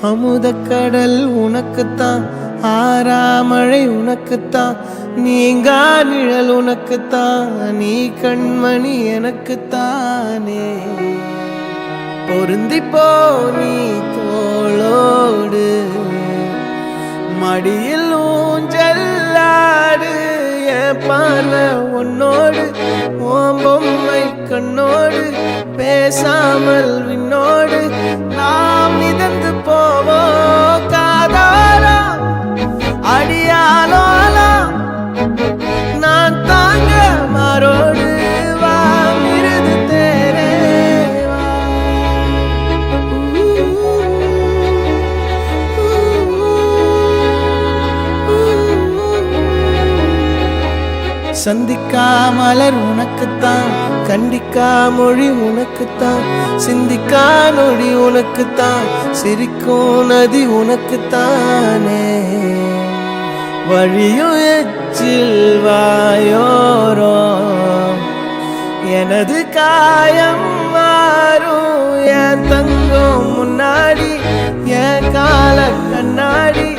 அமுதக்கடல் உனக்குத்தான், ஆறாமழை உனக்குத்தான், நீங்கா நிழல் உனக்குத்தான், நீ கண்மணி எனக்குத்தானே. பொருந்திப்போ நீ தோளோடு, மடியில் ஊஞ்சல்லாடு, என் பார்வை உன்னோடு, ஓம் பொம்மை கண்ணோடு, பேசாமல் விண்ணோடு நாம் மிதந்து போவோம் காதாரா அடியாலோலா, நான் தாங்க மாறோடு வா மிருது தேரே வா. சந்திக்கா மலர் உனக்குத்தான், கண்டிக்கா மொழி உனக்குத்தான், சிந்திக்கா நொடி உனக்குத்தான், சிரிக்கும் நதி உனக்குத்தானே. வழியும் எச்சில் வாயோரோ எனது காயம் மாறும், என் தங்கம் முன்னாடி என் கால கண்ணாடி,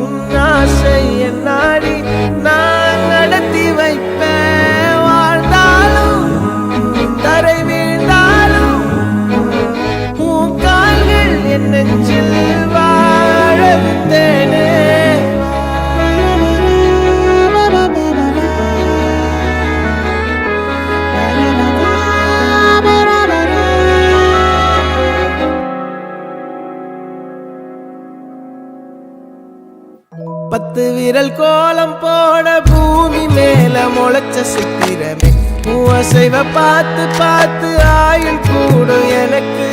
உன் ஆசை என்னாடி நான் நடத்தி வைப்பேன். வாழ்ந்தாலும் தரை வீழ்ந்தாலும் உன் கால்கள் என் நெஞ்சில் வாழ விட்டேனே. பத்து விரல் கோலம் போட பூமி மேல முளைச்ச சித்திரமே, மூவசைவ பார்த்து பார்த்து ஆயுள் கூடும் எனக்கு.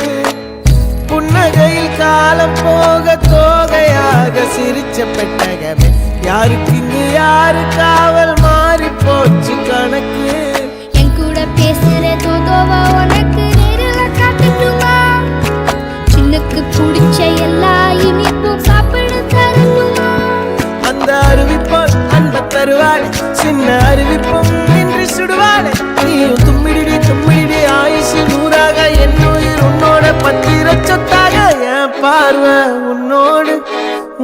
புன்னகையில் காலம் போக தோகையாக சிரிச்ச பெட்டகமே, யாருக்கு இங்கு யாரு காவல் மாறி போச்சு கணக்கு. என் கூட பேசுற தோதோவா உனக்கு நேரில காட்டுமா, சின்னுக்கு பிடிச்ச எல்லா இனிப்பும் சாப்பிட தரணுமா. அந்த அறிவிப்போல் அன்ப தருவாள், சின்ன அறிவிப்பும் இன்று சுடுவாள். நீயும் தும்மிடி தும்மிடி ஆயுசு நூறாக, என் உயிர் உன்னோட பத்திர சொத்தாக. என் பார்வை உன்னோடு,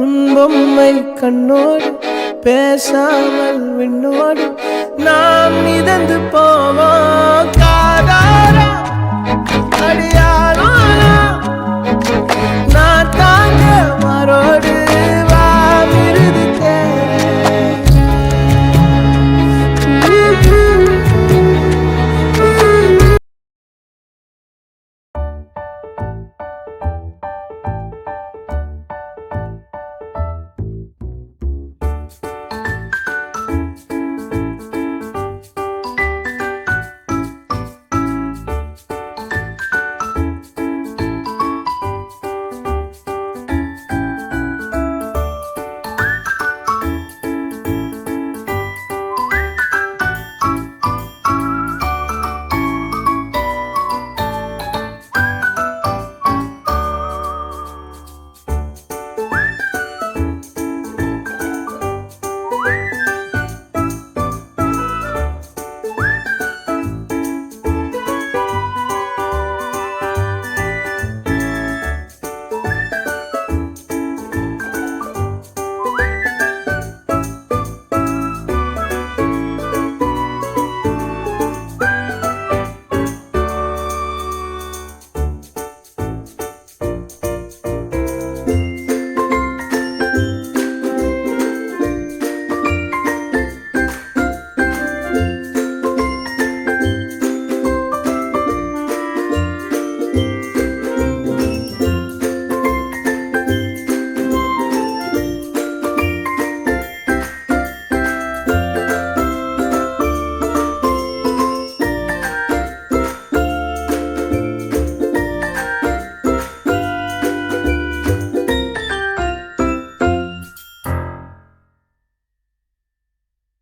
உன் பொம்மை கண்ணோடு, பேசாமல் விண்ணோடு நாம் மிதந்து போவோம் காதா.